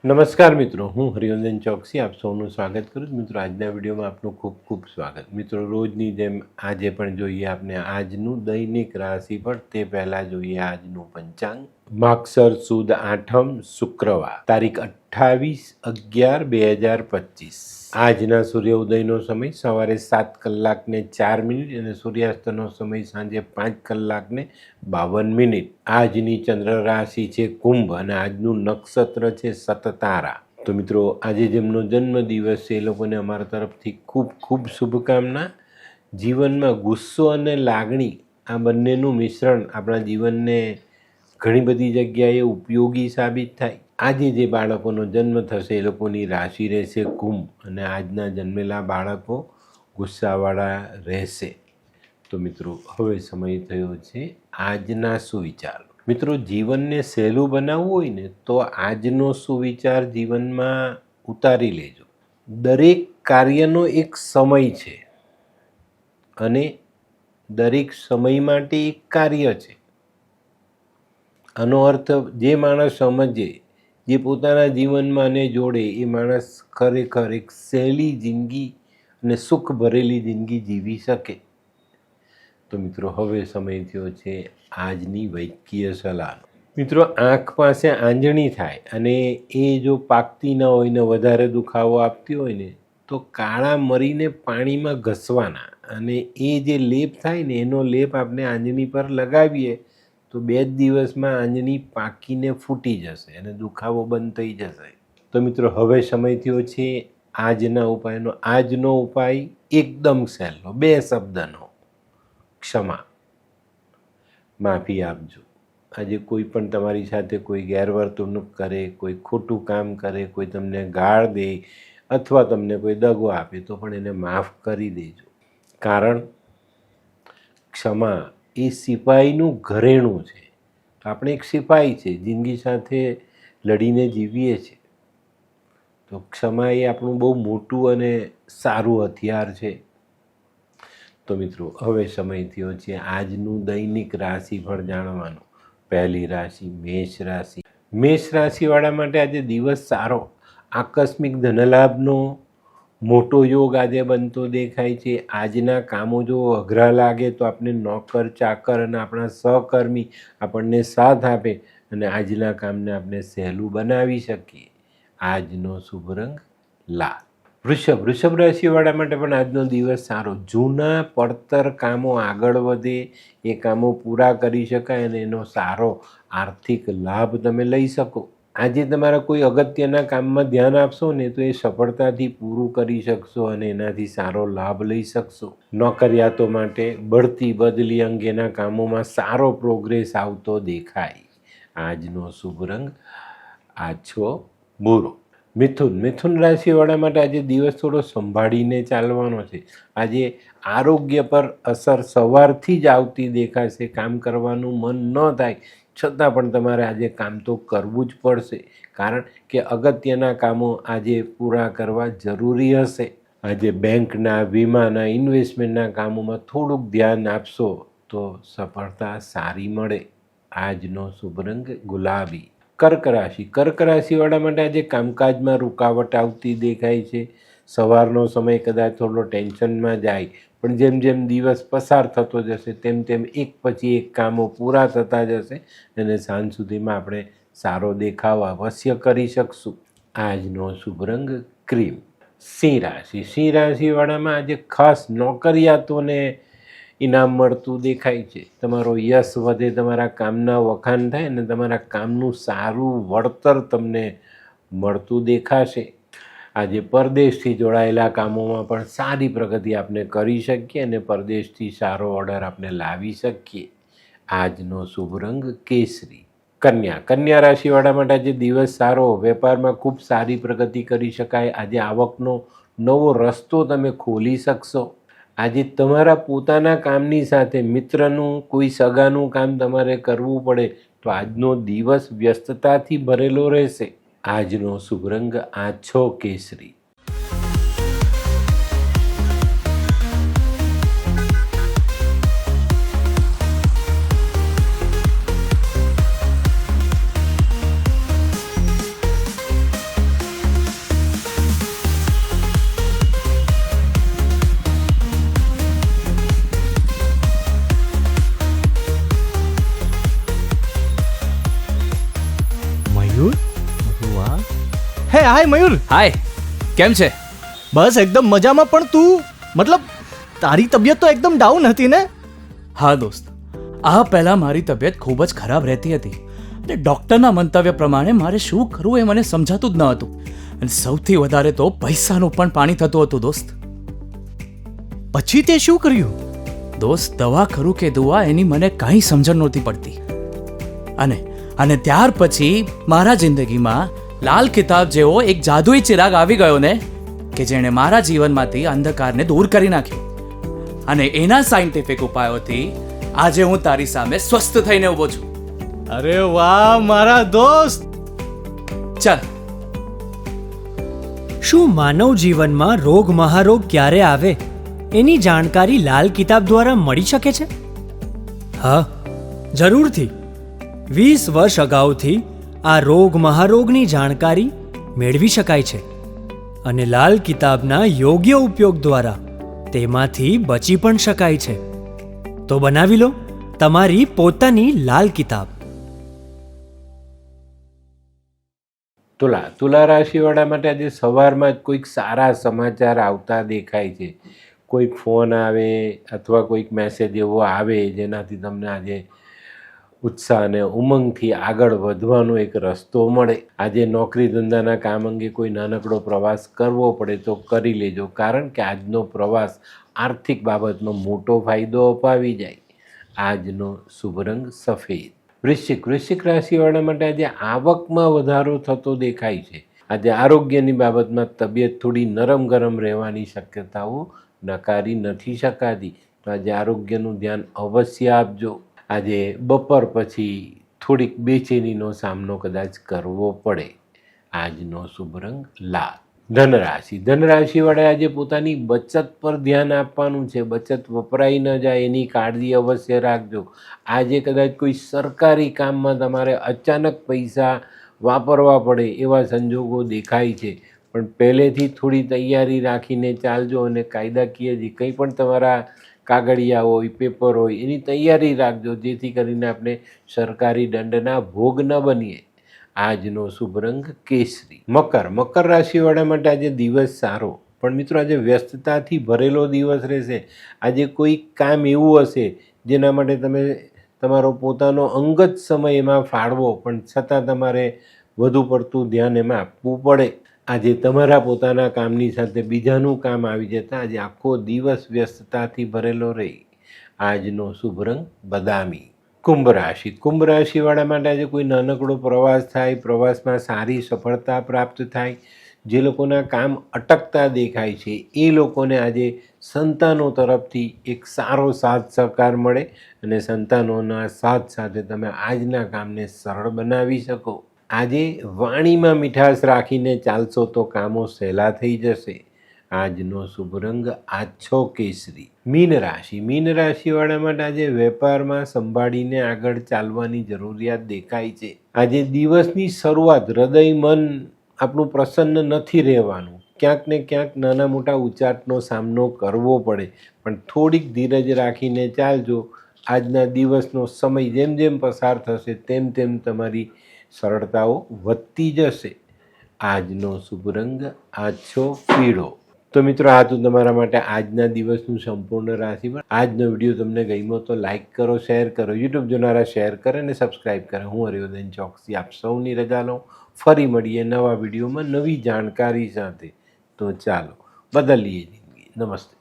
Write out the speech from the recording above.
નમસ્કાર મિત્રો, હું હરિવંદન ચોકસી આપ સૌનું સ્વાગત કરું છું. મિત્રો, આજના વિડીયોમાં આપનું ખૂબ ખૂબ સ્વાગત. મિત્રો, રોજની જેમ આજે પણ જોઈએ આપણે આજનું દૈનિક રાશિફળ. તે પહેલાં જોઈએ આજનું પંચાંગ. માગસર સુદ આઠમ શુક્રવાર, તારીખ 28/11/2025. આજના સૂર્ય ઉદયનો સમય સવારે 7:04 અને સૂર્યાસ્તનો સમય સાંજે 5:52. આજની ચંદ્ર રાશિ છે કુંભ અને આજનું નક્ષત્ર છે સતતારા. તો મિત્રો, આજે જેમનો જન્મદિવસ છે એ લોકોને અમારા તરફથી ખૂબ ખૂબ શુભકામના. જીવનમાં ગુસ્સો અને લાગણી આ બંનેનું મિશ્રણ આપણા જીવનને ઘણી બધી જગ્યાએ ઉપયોગી સાબિત થાય. આજે જે બાળકોનો જન્મ થશે એ લોકોની રાશિ રહેશે કુંભ અને આજના જન્મેલા બાળકો ગુસ્સાવાળા રહેશે. તો મિત્રો, હવે સમય થયો છે આજના સુવિચાર. મિત્રો, જીવનને સહેલું બનાવવું હોય ને તો આજનો સુવિચાર જીવનમાં ઉતારી લેજો. દરેક કાર્યનો એક સમય છે અને દરેક સમય માટે એક કાર્ય છે. આનો અર્થ જે માણસ સમજે, જે પોતાના જીવનમાં આને જોડે, એ માણસ ખરેખર એક સહેલી જિંદગી અને સુખ ભરેલી જિંદગી જીવી શકે. તો મિત્રો, હવે સમય થયો છે આજની વૈદ્યકીય સલાહ. મિત્રો, આંખ પાસે આંજણી થાય અને એ જો પાકતી ન હોય ને વધારે દુખાવો આપતી હોય ને તો કાળા મરીને પાણીમાં ઘસવાના અને એ જે લેપ થાય ને એનો લેપ આપણે આંજણી પર લગાવીએ તો 2 જ દિવસમાં આંજણી પાકીને ફૂટી જશે અને દુખાવો બંધ થઈ જશે. તો મિત્રો, હવે સમય થયો છે આજના ઉપાયનો. આજનો ઉપાય એકદમ સહેલો, 2 શબ્દનો: ક્ષમા. માફી આપજો. આજે કોઈ પણ તમારી સાથે કોઈ ગેરવર્તણૂક કરે, કોઈ ખોટું કામ કરે, કોઈ તમને ગાળ દે અથવા તમને કોઈ દગો આપે તો પણ એને માફ કરી દેજો. કારણ ક્ષમા એ સિપાહીનું ઘરેણું છે. આપણે એક સિપાહી છે, જિંદગી સાથે લડીને જીવીએ છીએ. તો ક્ષમા એ આપણું બહુ મોટું અને સારું હથિયાર છે. તો મિત્રો, હવે સમય થયો છે આજનું દૈનિક રાશિફળ જાણવાનો. પહેલી રાશિ મેષ રાશિ. મેષ રાશિવાળા માટે આજે દિવસ સારો. આકસ્મિક ધનલાભનો મોટો યોગ આજે બનતો દેખાય છે. આજના કામો જો અઘરા લાગે તો આપણે નોકર ચાકર અને આપણા સહકર્મી આપણને સાથ આપે અને આજના કામને આપણે સહેલું બનાવી શકીએ. આજનો શુભ રંગ લાલ. વૃષભ રાશિવાળા માટે પણ આજનો દિવસ સારો. જૂના પડતર કામો આગળ વધે, એ કામો પૂરા કરી શકાય અને એનો સારો આર્થિક લાભ તમે લઈ શકો. આજે તમારા કોઈ અગત્યના કામમાં ધ્યાન આપશો ને તો એ સફળતાથી પૂરું કરી શકશો અને એનાથી સારો લાભ લઈ શકશો. નોકરિયાતો માટે બઢતી બદલી અંગેના કામોમાં સારો પ્રોગ્રેસ આવતો દેખાય. આજનો શુભ રંગ આછો ભૂરો. મિથુન રાશિવાળા માટે આજે દિવસ થોડો સંભાળીને ચાલવાનો છે. આજે આરોગ્ય પર અસર સવારથી જ આવતી દેખાશે. કામ કરવાનું મન ન થાય છતાં પણ તમારે આજે કામ તો કરવું જ પડશે, કારણ કે અગત્યના કામો આજે પૂરા કરવા જરૂરી હશે. આજે બેંકના, વીમાના, ઇન્વેસ્ટમેન્ટના કામોમાં થોડુંક ધ્યાન આપશો તો સફળતા સારી મળે. આજનો શુભ રંગ ગુલાબી. કર્ક રાશિવાળા માટે આજે કામકાજમાં રૂકાવટ આવતી દેખાય છે. સવારનો સમય કદાચ થોડો ટેન્શનમાં જાય, પણ જેમ જેમ દિવસ પસાર થતો જશે તેમ તેમ એક પછી એક કામો પૂરા થતા જશે અને સાંજ સુધીમાં આપણે સારો દેખાવ અવશ્ય કરી શકશું. આજનો શુભ રંગ ક્રીમ. સિંહ રાશિવાળામાં આજે ખાસ નોકરિયાતોને ઇનામ મળતું દેખાય છે. તમારો યશ વધે, તમારા કામના વખાણ થાય અને તમારા કામનું સારું વળતર તમને મળતું દેખાશે. આજે પરદેશથી જોડાયેલા કામોમાં પણ સારી પ્રગતિ આપણે કરી શકીએ અને પરદેશથી સારો ઓર્ડર આપણે લાવી શકીએ. આજનો શુભ રંગ કેસરી. કન્યા રાશિવાળા માટે આજે દિવસ સારો. વેપારમાં ખૂબ સારી પ્રગતિ કરી શકાય. આજે આવકનો નવો રસ્તો તમે ખોલી શકશો. આજે તમારા પોતાના કામની સાથે મિત્રનું, કોઈ સગાનું કામ તમારે કરવું પડે તો આજનો દિવસ વ્યસ્તતાથી ભરેલો રહેશે. આજનો શુભ રંગ આછો કેસરી. હાય મયુર. હાય, કેમ છે? બસ એકદમ મજામાં. પણ તું મતલબ તારી તબિયત તો એકદમ ડાઉન હતી ને? હા દોસ્ત, આ પહેલાં મારી તબિયત ખૂબ જ ખરાબ રહેતી હતી અને ડૉક્ટરના મંતવ્ય પ્રમાણે મારે શું કરવું એ મને સમજાતું જ ન હતું. અને સૌથી વધારે તો પૈસાનું પણ પાણી થતું હતું દોસ્ત. પછી તે શું કર્યું? દોસ્ત, દવા ખરું કે દુઆ એની મને કાંઈ સમજણ નહોતી પડતી. અને ત્યાર પછી મારા જિંદગીમાં લાલ કિતાબ જેવો એક જાદુઈ ચિરાગ આવી ગયો ને, કે જેણે મારા જીવનમાંથી અંધકારને દૂર કરી નાખ્યો. અને એના સાયન્ટિફિક ઉપાયોથી આજે હું તારી સામે સ્વસ્થ થઈને ઊભો છું. અરે વાહ મારા દોસ્ત. ચાલ. શું માનવ જીવનમાં રોગ મહારોગ ક્યારે આવે એની જાણકારી લાલ કિતાબ દ્વારા મળી શકે છે? હા, જરૂરથી. 20 વર્ષ અગાઉથી આ રોગ મહારોગની જાણકારી મેળવી શકાય છે અને લાલ કિતાબના યોગ્ય ઉપયોગ દ્વારા તેમાંથી બચી પણ શકાય છે. તો બનાવી લો તમારી પોતાની લાલ કિતાબ. તુલા રાશિવાળા માટે આજે સવારમાં જ કોઈક સારા સમાચાર આવતા દેખાય છે. કોઈક ફોન આવે અથવા કોઈક મેસેજ એવો આવે જેનાથી તમને આજે ઉત્સાહ અને ઉમંગથી આગળ વધવાનો એક રસ્તો મળે. આજે નોકરી ધંધાના કામ અંગે કોઈ નાનકડો પ્રવાસ કરવો પડે તો કરી લેજો, કારણ કે આજનો પ્રવાસ આર્થિક બાબતમાં મોટો ફાયદો અપાવી જાય. આજનો શુભ રંગ સફેદ. વૃશ્ચિક રાશિવાળા માટે આજે આવકમાં વધારો થતો દેખાય છે. આજે આરોગ્યની બાબતમાં તબિયત થોડી નરમ ગરમ રહેવાની શક્યતાઓ નકારી નથી શકાતી. તો આજે આરોગ્યનું ધ્યાન અવશ્ય આપજો. આજે બપોર પછી થોડીક બેચેનીનો સામનો કદાચ કરવો પડે. આજનો શુભ રંગ લાલ. ધનરાશિવાળા આજે પોતાની બચત પર ધ્યાન આપવાનું છે. બચત વપરાઈ ન જાય એની કાળજી અવશ્ય રાખજો. આજે કદાચ કોઈ સરકારી કામમાં તમારે અચાનક પૈસા વાપરવા પડે એવા સંજોગો દેખાય છે, પણ પહેલેથી થોડી તૈયારી રાખીને ચાલજો અને કાયદાકીય જે કંઈ પણ તમારા કાગળિયા હોય, પેપર હોય, એની તૈયારી રાખજો, જેથી કરીને આપણે સરકારી દંડના ભોગ ન બનીએ. આજનો શુભ રંગ કેસરી. મકર રાશિવાળા માટે આજે દિવસ સારો, પણ મિત્રો આજે વ્યસ્તતાથી ભરેલો દિવસ રહેશે. આજે કોઈ કામ એવું હશે જેના માટે તમે તમારો પોતાનો અંગત સમય એમાં ફાળવો, પણ છતાં તમારે વધુ પડતું ધ્યાન એમાં આપવું પડે. આજે તમારા પોતાના કામની સાથે બીજાનું કામ આવી જતાં આજે આખો દિવસ વ્યસ્તતાથી ભરેલો રહી. આજનો શુભ રંગ બદામી. કુંભ રાશિવાળા માટે આજે કોઈ નાનકડો પ્રવાસ થાય, પ્રવાસમાં સારી સફળતા પ્રાપ્ત થાય. જે લોકોના કામ અટકતા દેખાય છે એ લોકોને આજે સંતાનો તરફથી એક સારો સાથ સહકાર મળે અને સંતાનોના સાથ સાથે તમે આજના કામને સરળ બનાવી શકો. આજે વાણીમાં મીઠાશ રાખીને ચાલશો તો કામો સહેલા થઈ જશે. આજનો શુભ રંગ આછો કેસરી. મીન રાશિવાળા માટે આજે વેપારમાં સંભાળીને આગળ ચાલવાની જરૂરિયાત દેખાય છે. આજે દિવસની શરૂઆત હૃદય મન આપણું પ્રસન્ન નથી રહેવાનું. ક્યાંક ને ક્યાંક નાના મોટા ઉચાટનો સામનો કરવો પડે, પણ થોડીક ધીરજ રાખીને ચાલજો. આજના દિવસનો સમય જેમ જેમ પસાર થશે તેમ તેમ તમારી સરળતાઓ વધતી જશે. આજનો શુભ રંગ આછો પીળો. તો મિત્રો, આ તો તમારા માટે આજના દિવસનું સંપૂર્ણ રાશિફળ. આજનો વિડીયો તમને ગમ્યો તો લાઇક કરો, શેર કરો, યુટ્યુબ જોનારા શેર કરે અને સબસ્ક્રાઈબ કરે. હું હરિવર્ધન ચોકસી આપ સૌની રજા લઉં. ફરી મળીએ નવા વિડીયોમાં નવી જાણકારી સાથે. તો ચાલો બદલીએ જિંદગી. નમસ્તે.